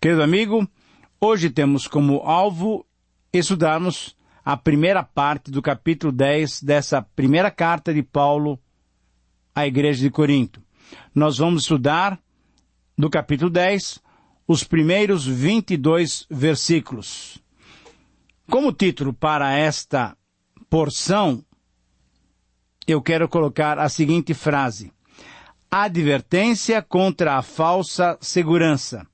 Querido amigo, hoje temos como alvo estudarmos a primeira parte do capítulo 10 dessa primeira carta de Paulo à igreja de Corinto. Nós vamos estudar, do capítulo 10, os primeiros 22 versículos. Como título para esta porção, eu quero colocar a seguinte frase: advertência contra a falsa segurança.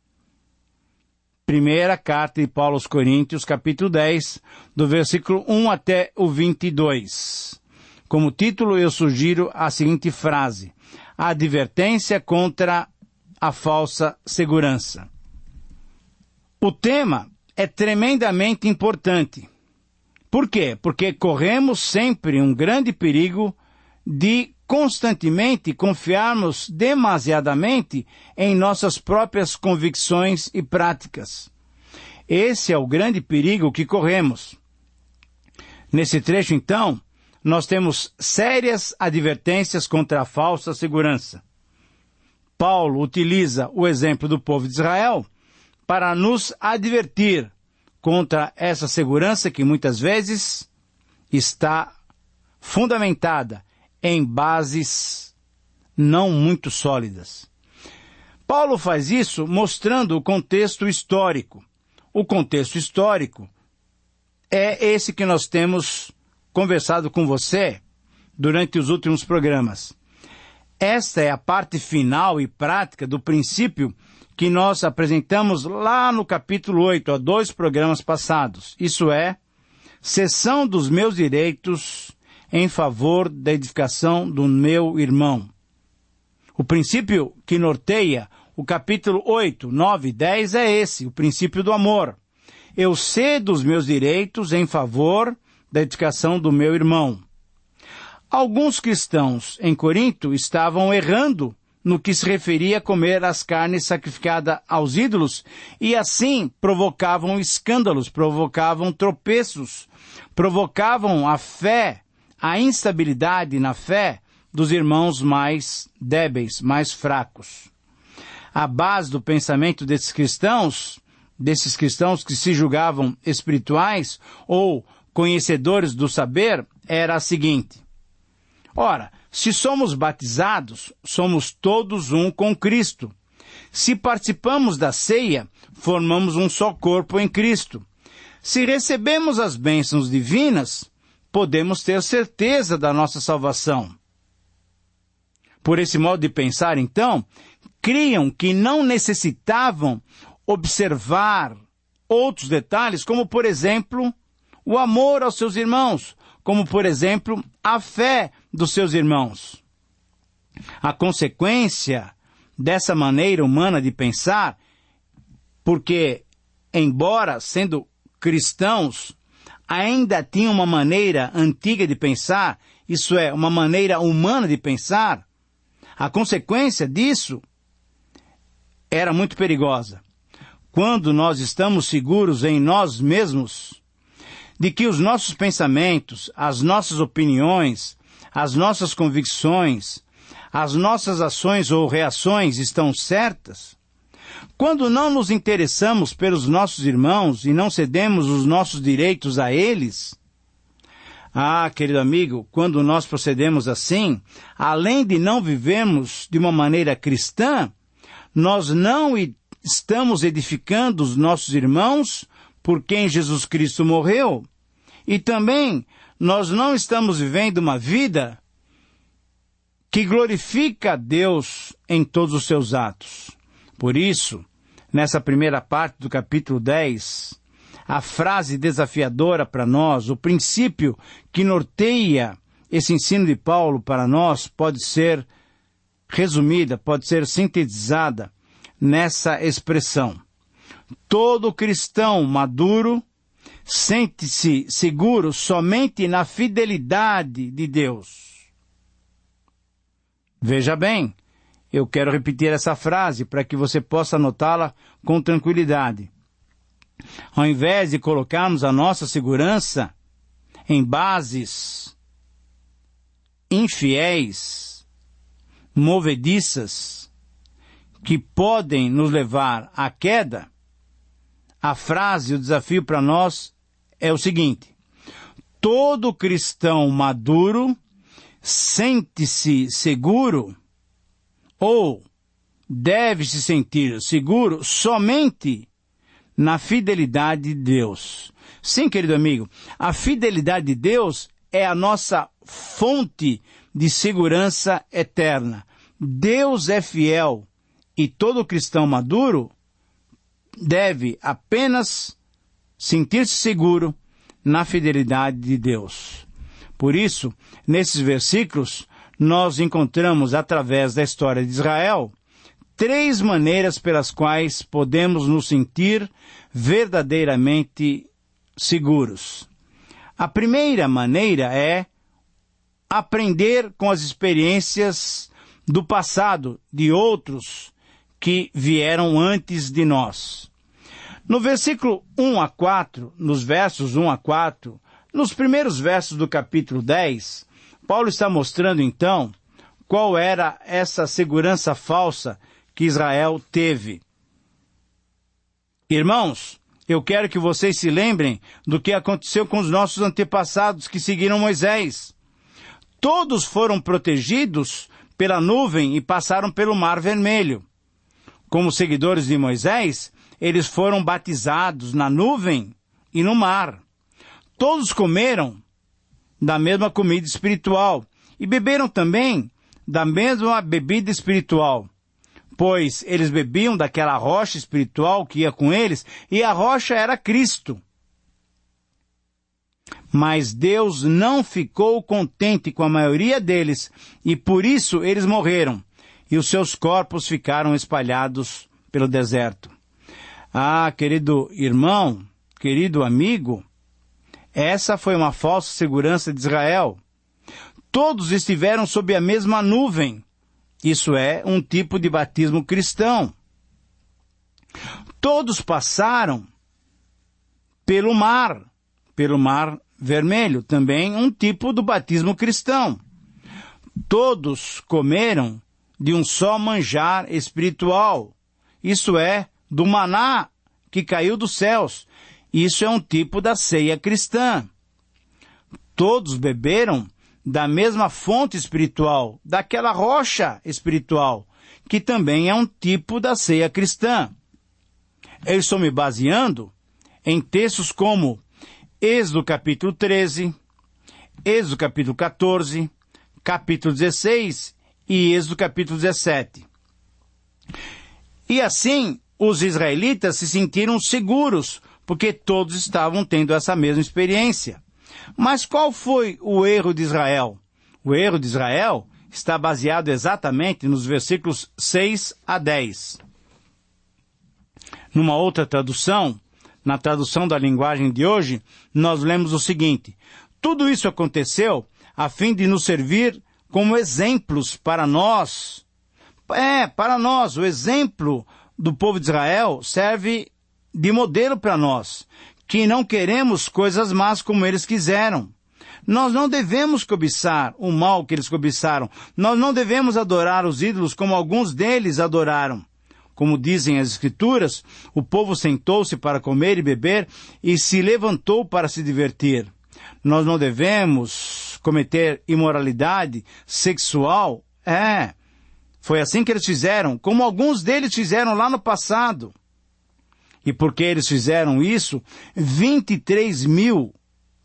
Primeira carta de Paulo aos Coríntios, capítulo 10, do versículo 1 até o 22. Como título, eu sugiro a seguinte frase: advertência contra a falsa segurança. O tema é tremendamente importante. Por quê? Porque corremos sempre um grande perigo de constantemente confiarmos demasiadamente em nossas próprias convicções e práticas. Esse é o grande perigo que corremos. Nesse trecho, então, nós temos sérias advertências contra a falsa segurança. Paulo utiliza o exemplo do povo de Israel para nos advertir contra essa segurança que muitas vezes está fundamentada em bases não muito sólidas. Paulo faz isso mostrando o contexto histórico. O contexto histórico é esse que nós temos conversado com você durante os últimos programas. Esta é a parte final e prática do princípio que nós apresentamos lá no capítulo 8, há 2 programas passados. Isso é, cessão dos meus direitos em favor da edificação do meu irmão. O princípio que norteia o capítulo 8, 9 e 10 é esse, o princípio do amor. Eu cedo os meus direitos em favor da edificação do meu irmão. Alguns cristãos em Corinto estavam errando no que se referia a comer as carnes sacrificadas aos ídolos e assim provocavam escândalos, provocavam tropeços, provocavam a instabilidade na fé dos irmãos mais débeis, mais fracos. A base do pensamento desses cristãos que se julgavam espirituais ou conhecedores do saber, era a seguinte: ora, se somos batizados, somos todos um com Cristo. Se participamos da ceia, formamos um só corpo em Cristo. Se recebemos as bênçãos divinas, podemos ter certeza da nossa salvação. Por esse modo de pensar, então, criam que não necessitavam observar outros detalhes, como, por exemplo, o amor aos seus irmãos, como, por exemplo, a fé dos seus irmãos. A consequência dessa maneira humana de pensar, porque, embora sendo cristãos, ainda tinham uma maneira antiga de pensar, isso é, uma maneira humana de pensar, a consequência disso era muito perigosa. Quando nós estamos seguros em nós mesmos, de que os nossos pensamentos, as nossas opiniões, as nossas convicções, as nossas ações ou reações estão certas, quando não nos interessamos pelos nossos irmãos e não cedemos os nossos direitos a eles, querido amigo, quando nós procedemos assim, além de não vivermos de uma maneira cristã, nós não estamos edificando os nossos irmãos por quem Jesus Cristo morreu, e também nós não estamos vivendo uma vida que glorifica a Deus em todos os seus atos. Por isso, nessa primeira parte do capítulo 10, a frase desafiadora para nós, o princípio que norteia esse ensino de Paulo para nós, pode ser resumida, pode ser sintetizada nessa expressão: todo cristão maduro sente-se seguro somente na fidelidade de Deus. Veja bem, eu quero repetir essa frase para que você possa anotá-la com tranquilidade. Ao invés de colocarmos a nossa segurança em bases infiéis, movediças, que podem nos levar à queda, a frase, o desafio para nós é o seguinte: todo cristão maduro sente-se seguro ou deve se sentir seguro somente na fidelidade de Deus. Sim, querido amigo, a fidelidade de Deus é a nossa fonte de segurança eterna. Deus é fiel e todo cristão maduro deve apenas sentir-se seguro na fidelidade de Deus. Por isso, nesses versículos, nós encontramos, através da história de Israel, 3 maneiras pelas quais podemos nos sentir verdadeiramente seguros. A primeira maneira é aprender com as experiências do passado de outros que vieram antes de nós. No versículo 1 a 4, nos versos 1 a 4, nos primeiros versos do capítulo 10, Paulo está mostrando então qual era essa segurança falsa que Israel teve. Irmãos, eu quero que vocês se lembrem do que aconteceu com os nossos antepassados que seguiram Moisés. Todos foram protegidos pela nuvem e passaram pelo Mar Vermelho. Como seguidores de Moisés, eles foram batizados na nuvem e no mar. Todos comeram da mesma comida espiritual e beberam também da mesma bebida espiritual, pois eles bebiam daquela rocha espiritual que ia com eles, e a rocha era Cristo. Mas Deus não ficou contente com a maioria deles, e por isso eles morreram, e os seus corpos ficaram espalhados pelo deserto. Ah, querido irmão, querido amigo, essa foi uma falsa segurança de Israel. Todos estiveram sob a mesma nuvem. Isso é um tipo de batismo cristão. Todos passaram pelo Mar Vermelho, também um tipo do batismo cristão. Todos comeram de um só manjar espiritual, isso é, do maná que caiu dos céus. Isso é um tipo da ceia cristã. Todos beberam da mesma fonte espiritual, daquela rocha espiritual, que também é um tipo da ceia cristã. Eu estou me baseando em textos como Êxodo capítulo 13, Êxodo capítulo 14, capítulo 16 e Êxodo capítulo 17. E assim, os israelitas se sentiram seguros, porque todos estavam tendo essa mesma experiência. Mas qual foi o erro de Israel? O erro de Israel está baseado exatamente nos versículos 6 a 10. Numa outra tradução, na tradução da linguagem de hoje, nós lemos o seguinte: tudo isso aconteceu a fim de nos servir como exemplos para nós. Para nós, o exemplo do povo de Israel serve de modelo para nós, que não queremos coisas más como eles quiseram. Nós não devemos cobiçar o mal que eles cobiçaram. Nós não devemos adorar os ídolos como alguns deles adoraram. Como dizem as Escrituras, o povo sentou-se para comer e beber e se levantou para se divertir. Nós não devemos cometer imoralidade sexual. Foi assim que eles fizeram, como alguns deles fizeram lá no passado. E porque eles fizeram isso, 23 mil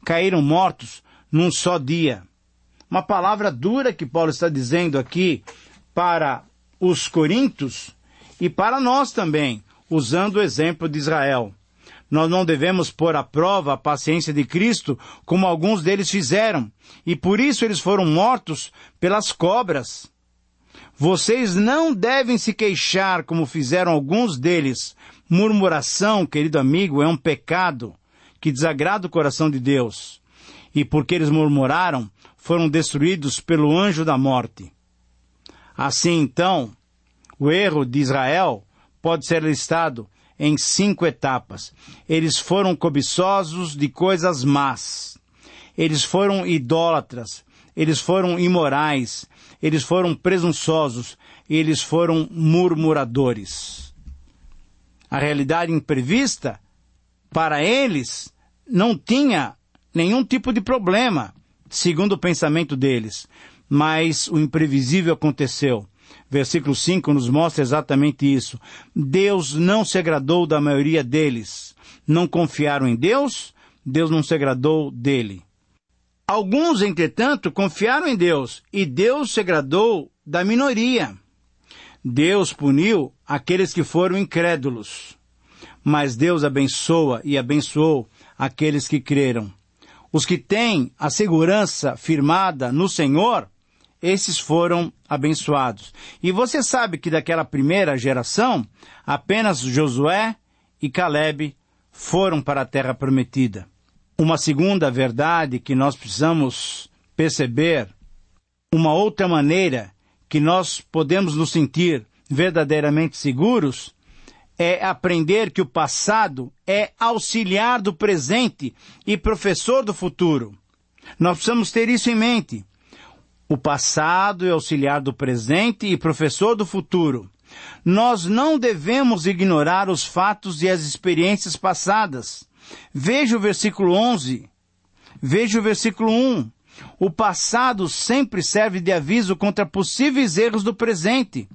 caíram mortos num só dia. Uma palavra dura que Paulo está dizendo aqui para os coríntios e para nós também, usando o exemplo de Israel. Nós não devemos pôr à prova a paciência de Cristo, como alguns deles fizeram, e por isso eles foram mortos pelas cobras. Vocês não devem se queixar como fizeram alguns deles. Murmuração, querido amigo, é um pecado que desagrada o coração de Deus. E porque eles murmuraram, foram destruídos pelo anjo da morte. Assim, então, o erro de Israel pode ser listado em 5 etapas. Eles foram cobiçosos de coisas más. Eles foram idólatras. Eles foram imorais. Eles foram presunçosos. Eles foram murmuradores. A realidade imprevista Para eles, não tinha nenhum tipo de problema, segundo o pensamento deles. Mas o imprevisível aconteceu. Versículo 5 nos mostra exatamente isso. Deus não se agradou da maioria deles. Não confiaram em Deus, Deus não se agradou dele. Alguns, entretanto, confiaram em Deus, e Deus se agradou da minoria. Deus puniu aqueles que foram incrédulos, mas Deus abençoa e abençoou aqueles que creram. Os que têm a segurança firmada no Senhor, esses foram abençoados. E você sabe que daquela primeira geração, apenas Josué e Calebe foram para a terra prometida. Uma segunda verdade que nós precisamos perceber, uma outra maneira que nós podemos nos sentir verdadeiramente seguros, é aprender que o passado é auxiliar do presente e professor do futuro. Nós precisamos ter isso em mente. O passado é auxiliar do presente e professor do futuro. Nós não devemos ignorar os fatos e as experiências passadas. Veja o versículo 11. Veja o versículo 1. O passado sempre serve de aviso contra possíveis erros do presente.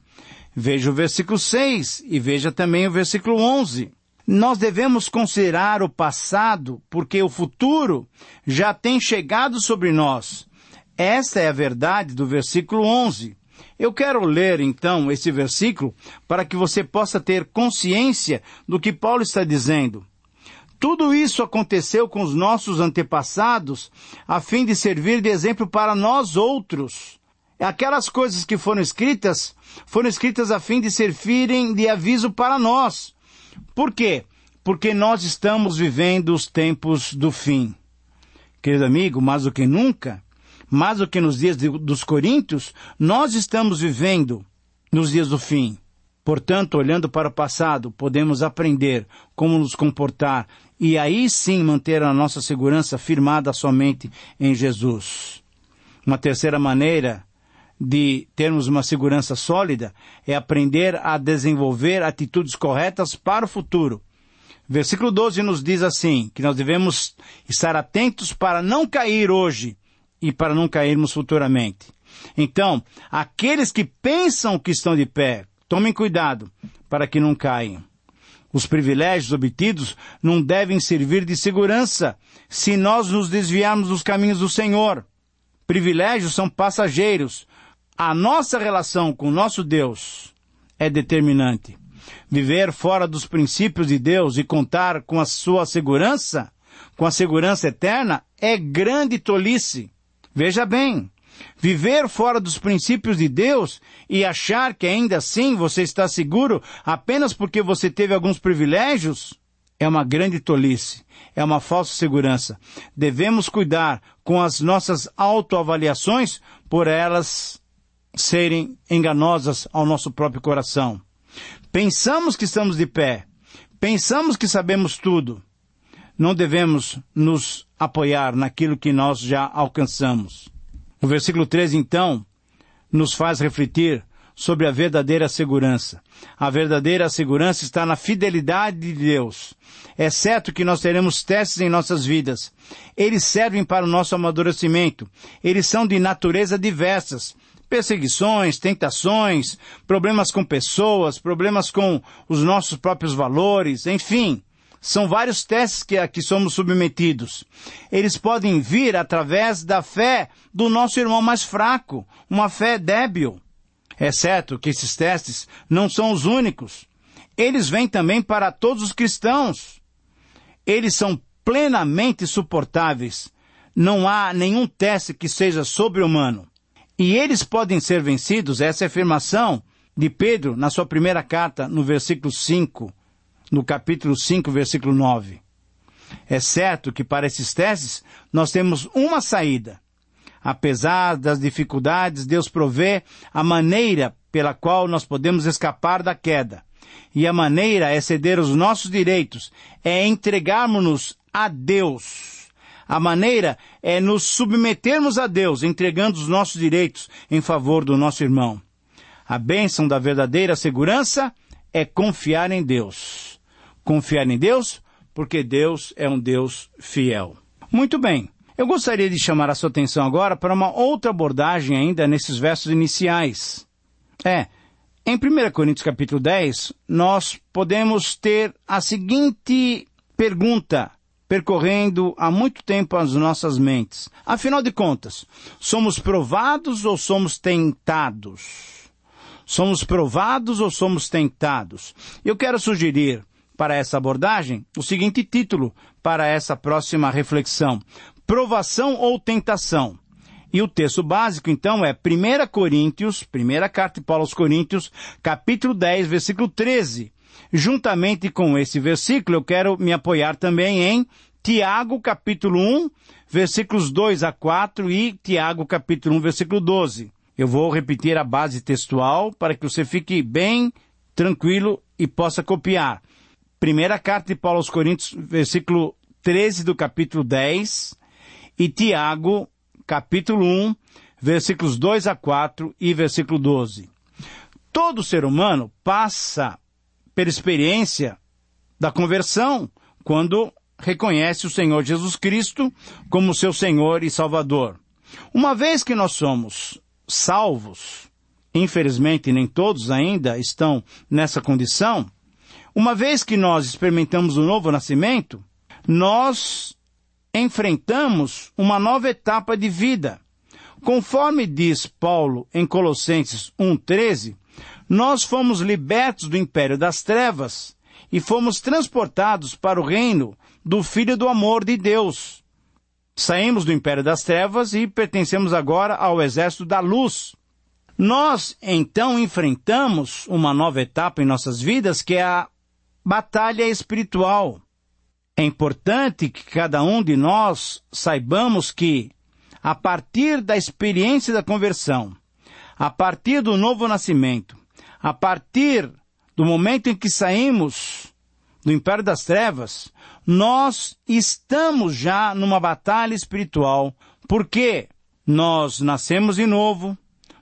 Veja o versículo 6 e veja também o versículo 11. Nós devemos considerar o passado porque o futuro já tem chegado sobre nós. Esta é a verdade do versículo 11. Eu quero ler, então, esse versículo para que você possa ter consciência do que Paulo está dizendo. Tudo isso aconteceu com os nossos antepassados a fim de servir de exemplo para nós outros. Aquelas coisas que foram escritas a fim de servirem de aviso para nós. Por quê? Porque nós estamos vivendo os tempos do fim. Querido amigo, mais do que nunca, mais do que nos dias dos Coríntios, nós estamos vivendo nos dias do fim. Portanto, olhando para o passado, podemos aprender como nos comportar e aí sim manter a nossa segurança firmada somente em Jesus. Uma terceira maneira de termos uma segurança sólida é aprender a desenvolver atitudes corretas para o futuro. Versículo 12 nos diz assim, que nós devemos estar atentos para não cair hoje e para não cairmos futuramente. Então, aqueles que pensam que estão de pé, tomem cuidado para que não caiam. Os privilégios obtidos não devem servir de segurança se nós nos desviarmos dos caminhos do Senhor. Privilégios são passageiros. A nossa relação com o nosso Deus é determinante. Viver fora dos princípios de Deus e contar com a sua segurança, com a segurança eterna, é grande tolice. Veja bem, viver fora dos princípios de Deus e achar que ainda assim você está seguro apenas porque você teve alguns privilégios é uma grande tolice, é uma falsa segurança. Devemos cuidar com as nossas autoavaliações por elas serem enganosas ao nosso próprio coração. Pensamos que estamos de pé, pensamos que sabemos tudo. Não devemos nos apoiar naquilo que nós já alcançamos. O versículo 13, então, nos faz refletir sobre a verdadeira segurança. A verdadeira segurança está na fidelidade de Deus. É certo que nós teremos testes em nossas vidas. Eles servem para o nosso amadurecimento. Eles são de natureza diversas. Perseguições, tentações, problemas com pessoas, problemas com os nossos próprios valores, enfim. São vários testes que somos submetidos. Eles podem vir através da fé do nosso irmão mais fraco, uma fé débil. É certo que esses testes não são os únicos. Eles vêm também para todos os cristãos. Eles são plenamente suportáveis. Não há nenhum teste que seja sobre-humano. E eles podem ser vencidos, essa é a afirmação de Pedro na sua primeira carta, no versículo 5, no capítulo 5, versículo 9. É certo que para esses testes nós temos uma saída. Apesar das dificuldades, Deus provê a maneira pela qual nós podemos escapar da queda. E a maneira é ceder os nossos direitos, é entregarmos-nos a Deus. A maneira é nos submetermos a Deus, entregando os nossos direitos em favor do nosso irmão. A bênção da verdadeira segurança é confiar em Deus. Confiar em Deus porque Deus é um Deus fiel. Muito bem, eu gostaria de chamar a sua atenção agora para uma outra abordagem ainda nesses versos iniciais. Em 1 Coríntios capítulo 10, nós podemos ter a seguinte pergunta percorrendo há muito tempo as nossas mentes. Afinal de contas, somos provados ou somos tentados? Somos provados ou somos tentados? Eu quero sugerir para essa abordagem o seguinte título para essa próxima reflexão: provação ou tentação? E o texto básico, então, é 1 Coríntios, primeira carta de Paulo aos Coríntios, capítulo 10, versículo 13. Juntamente com esse versículo, eu quero me apoiar também em Tiago, capítulo 1, versículos 2 a 4 e Tiago, capítulo 1, versículo 12. Eu vou repetir a base textual para que você fique bem tranquilo e possa copiar. Primeira carta de Paulo aos Coríntios, versículo 13 do capítulo 10 e Tiago, capítulo 1, versículos 2 a 4 e versículo 12. Todo ser humano passa pela experiência da conversão quando reconhece o Senhor Jesus Cristo como seu Senhor e Salvador. Uma vez que nós somos salvos, infelizmente nem todos ainda estão nessa condição, uma vez que nós experimentamos o novo nascimento, nós enfrentamos uma nova etapa de vida. Conforme diz Paulo em Colossenses 1,13, nós fomos libertos do império das trevas e fomos transportados para o reino do Filho do amor de Deus. Saímos do império das trevas e pertencemos agora ao exército da luz. Nós, então, enfrentamos uma nova etapa em nossas vidas, que é a batalha espiritual. É importante que cada um de nós saibamos que, a partir da experiência da conversão, a partir do novo nascimento, a partir do momento em que saímos do império das trevas, nós estamos já numa batalha espiritual, porque nós nascemos de novo,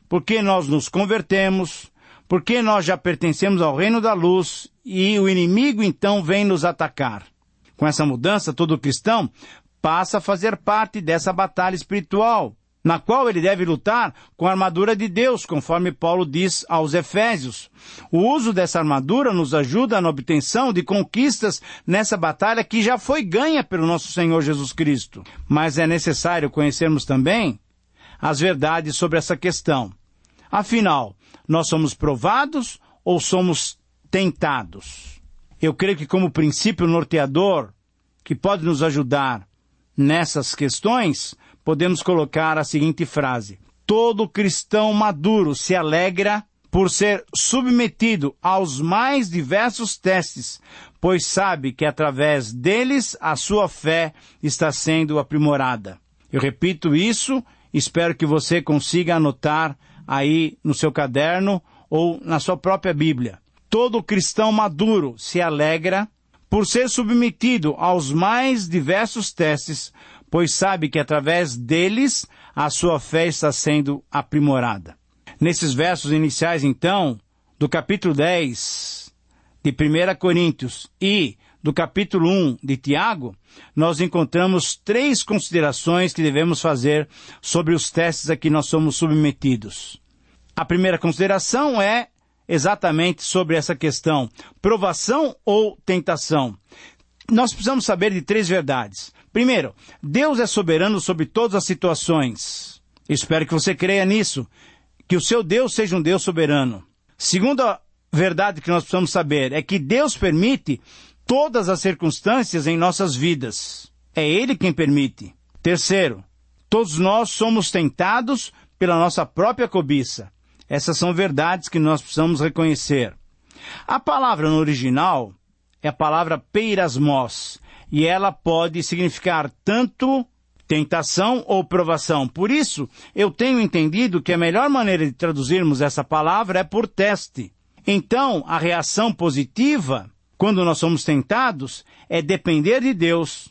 porque nós nos convertemos, porque nós já pertencemos ao reino da luz e o inimigo então vem nos atacar. Com essa mudança, todo cristão passa a fazer parte dessa batalha espiritual, na qual ele deve lutar com a armadura de Deus, conforme Paulo diz aos Efésios. O uso dessa armadura nos ajuda na obtenção de conquistas nessa batalha que já foi ganha pelo nosso Senhor Jesus Cristo. Mas é necessário conhecermos também as verdades sobre essa questão. Afinal, nós somos provados ou somos tentados? Eu creio que como princípio norteador que pode nos ajudar nessas questões, podemos colocar a seguinte frase: todo cristão maduro se alegra por ser submetido aos mais diversos testes, pois sabe que através deles a sua fé está sendo aprimorada. Eu repito isso, espero que você consiga anotar aí no seu caderno ou na sua própria Bíblia. Todo cristão maduro se alegra por ser submetido aos mais diversos testes, pois sabe que através deles a sua fé está sendo aprimorada. Nesses versos iniciais, então, do capítulo 10 de 1 Coríntios e do capítulo 1 de Tiago, nós encontramos 3 considerações que devemos fazer sobre os testes a que nós somos submetidos. A primeira consideração é exatamente sobre essa questão: provação ou tentação? Nós precisamos saber de 3 verdades. Primeiro, Deus é soberano sobre todas as situações. Espero que você creia nisso, que o seu Deus seja um Deus soberano. Segunda verdade que nós precisamos saber é que Deus permite todas as circunstâncias em nossas vidas. É Ele quem permite. Terceiro, todos nós somos tentados pela nossa própria cobiça. Essas são verdades que nós precisamos reconhecer. A palavra no original é a palavra peirasmos, e ela pode significar tanto tentação ou provação. Por isso, eu tenho entendido que a melhor maneira de traduzirmos essa palavra é por teste. Então, a reação positiva, quando nós somos tentados, é depender de Deus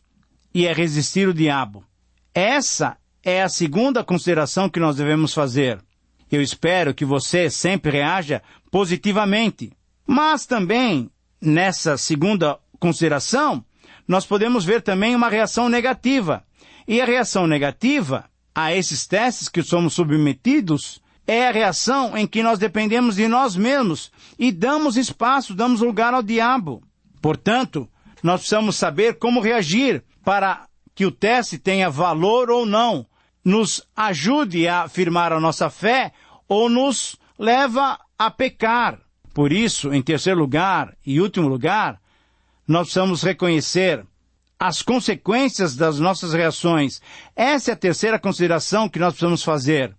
e é resistir o diabo. Essa é a segunda consideração que nós devemos fazer. Eu espero que você sempre reaja positivamente. Mas também, nessa segunda consideração, nós podemos ver também uma reação negativa. E a reação negativa a esses testes que somos submetidos é a reação em que nós dependemos de nós mesmos e damos espaço, damos lugar ao diabo. Portanto, nós precisamos saber como reagir para que o teste tenha valor ou não, nos ajude a afirmar a nossa fé ou nos leva a pecar. Por isso, em terceiro lugar e último lugar, nós precisamos reconhecer as consequências das nossas reações. Essa é a terceira consideração que nós precisamos fazer.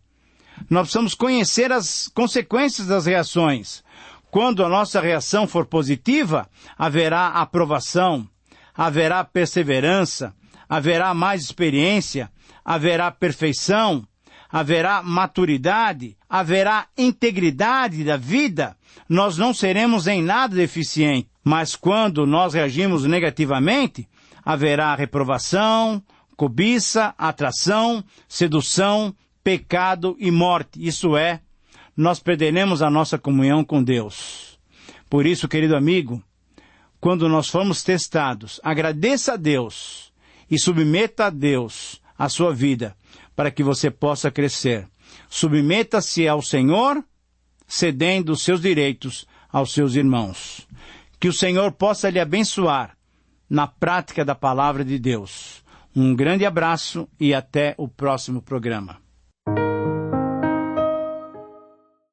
Nós precisamos conhecer as consequências das reações. Quando a nossa reação for positiva, haverá aprovação, haverá perseverança, haverá mais experiência, haverá perfeição, haverá maturidade, haverá integridade da vida. Nós não seremos em nada deficientes. Mas quando nós reagimos negativamente, haverá reprovação, cobiça, atração, sedução, pecado e morte. Isso é, nós perderemos a nossa comunhão com Deus. Por isso, querido amigo, quando nós formos testados, agradeça a Deus e submeta a Deus a sua vida para que você possa crescer. Submeta-se ao Senhor, cedendo os seus direitos aos seus irmãos. Que o Senhor possa lhe abençoar na prática da palavra de Deus. Um grande abraço e até o próximo programa.